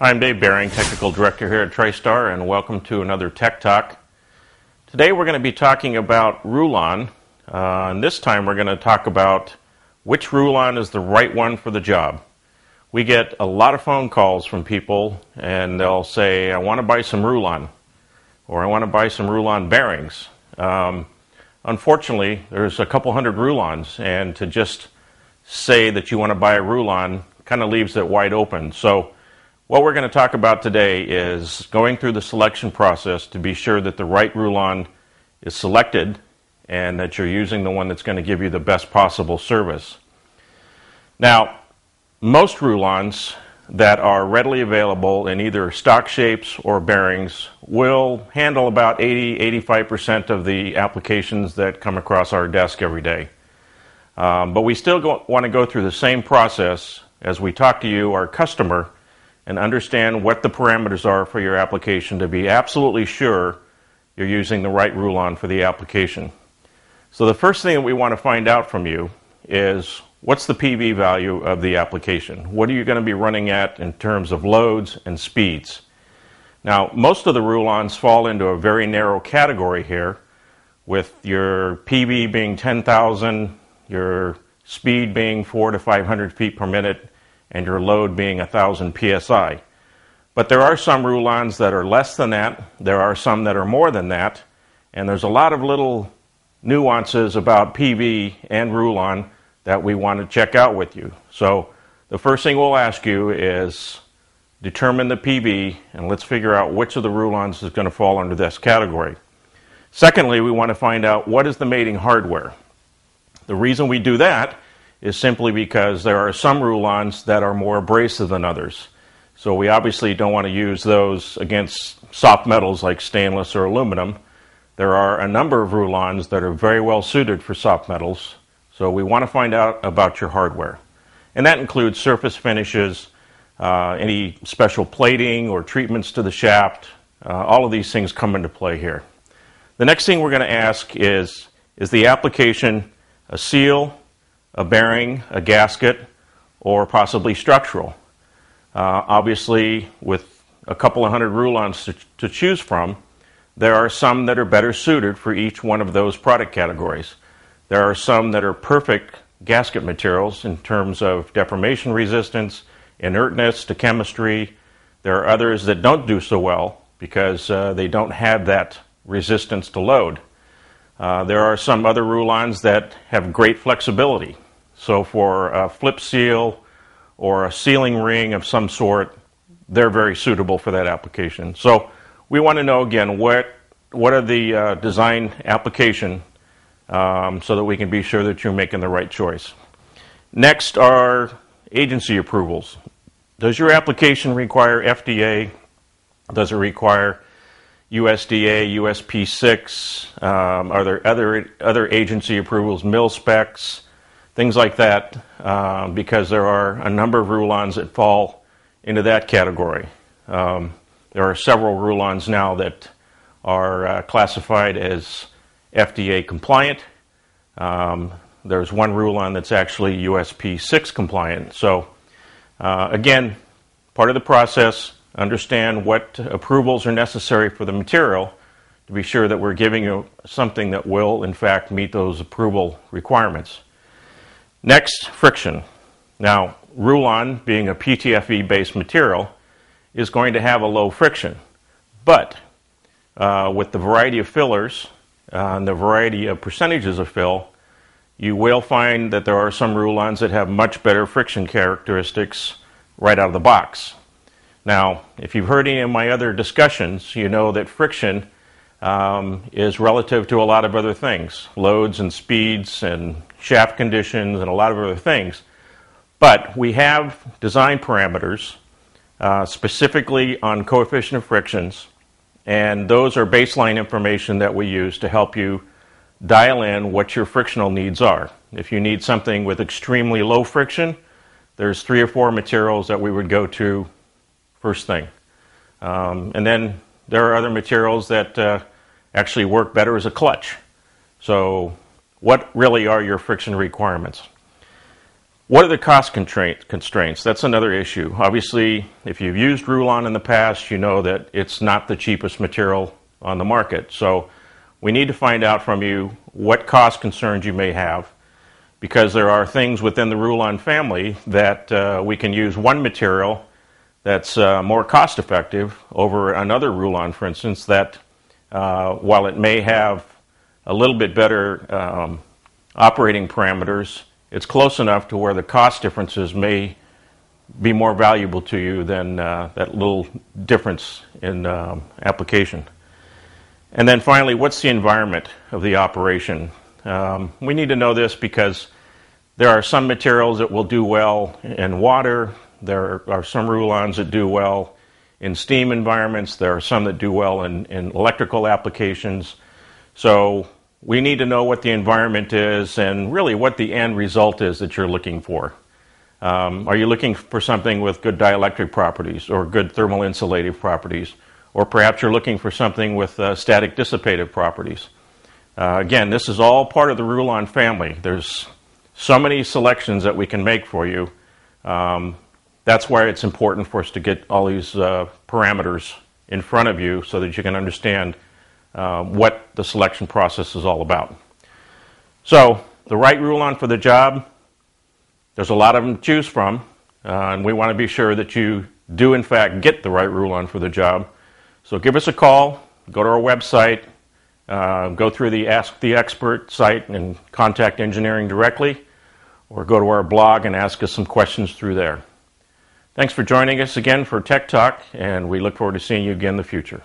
Hi, I'm Dave Baring, Technical Director here at TriStar, and welcome to another Tech Talk. Today we're going to be talking about Rulon, and this time we're going to talk about which Rulon is the right one for the job. We get a lot of phone calls from people, and they'll say, I want to buy some Rulon, or I want to buy some Rulon bearings. Unfortunately, there's a couple hundred Rulons, and to just say that you want to buy a Rulon kind of leaves it wide open. So what we're going to talk about today is going through the selection process to be sure that the right Rulon is selected and that you're using the one that's going to give you the best possible service. Now, most Rulons that are readily available in either stock shapes or bearings will handle about 80-85% of the applications that come across our desk every day. But we still want to go through the same process as we talk to you, our customer, and understand what the parameters are for your application to be absolutely sure you're using the right Rulon for the application. So the first thing that we want to find out from you is what's the PV value of the application? What are you going to be running at in terms of loads and speeds? Now, most of the Rulons fall into a very narrow category here, with your PV being 10,000, your speed being 400 to 500 feet per minute, and your load being 1,000 psi. But there are some Rulons that are less than that, there are some that are more than that, and there's a lot of little nuances about PV and Rulon that we want to check out with you. So the first thing we'll ask you is determine the PV, and let's figure out which of the Rulons is going to fall under this category. Secondly, we want to find out what is the mating hardware. The reason we do that is simply because there are some Rulons that are more abrasive than others. So we obviously don't want to use those against soft metals like stainless or aluminum. There are a number of Rulons that are very well suited for soft metals. So we want to find out about your hardware. And that includes surface finishes, any special plating or treatments to the shaft. All of these things come into play here. The next thing we're going to ask is the application a seal, a bearing, a gasket, or possibly structural? Obviously, with a couple of hundred Rulons to choose from, there are some that are better suited for each one of those product categories. There are some that are perfect gasket materials in terms of deformation resistance, inertness to chemistry. There are others that don't do so well because they don't have that resistance to load. There are some other Rulons that have great flexibility. So for a flip seal or a sealing ring of some sort, they're very suitable for that application. So we want to know again what are the design application so that we can be sure that you're making the right choice. Next are agency approvals. Does your application require FDA? Does it require USDA, USP6? Are there other agency approvals, mil specs, things like that? Because there are a number of Rulons that fall into that category. There are several Rulons now that are classified as FDA compliant. There's one Rulon that's actually USP6 compliant. So again, part of the process, understand what approvals are necessary for the material to be sure that we're giving you something that will, in fact, meet those approval requirements. Next, friction. Now, Rulon, being a PTFE-based material, is going to have a low friction. But with the variety of fillers and the variety of percentages of fill, you will find that there are some Rulons that have much better friction characteristics right out of the box. Now, if you've heard any of my other discussions, you know that friction is relative to a lot of other things, loads and speeds and shaft conditions and a lot of other things. But we have design parameters specifically on coefficient of frictions, and those are baseline information that we use to help you dial in what your frictional needs are. If you need something with extremely low friction, there's 3 or 4 materials that we would go to first thing. And then there are other materials that actually work better as a clutch. So what really are your friction requirements? What are the cost constraints? That's another issue. Obviously, if you've used Rulon in the past, you know that it's not the cheapest material on the market. So we need to find out from you what cost concerns you may have, because there are things within the Rulon family that we can use one material that's more cost effective over another Rulon, for instance, that while it may have a little bit better operating parameters, it's close enough to where the cost differences may be more valuable to you than that little difference in application. And then finally, what's the environment of the operation? We need to know this because there are some materials that will do well in water. There are some Rulons that do well in steam environments. There are some that do well in electrical applications. So we need to know what the environment is and really what the end result is that you're looking for. Are you looking for something with good dielectric properties or good thermal insulative properties? Or perhaps you're looking for something with static dissipative properties. Again, this is all part of the Rulon family. There's so many selections that we can make for you. That's why it's important for us to get all these parameters in front of you so that you can understand what the selection process is all about. So, the right Rulon for the job, there's a lot of them to choose from, and we want to be sure that you do in fact get the right Rulon for the job. So give us a call, go to our website, go through the Ask the Expert site and contact engineering directly, or go to our blog and ask us some questions through there. Thanks for joining us again for Tech Talk, and we look forward to seeing you again in the future.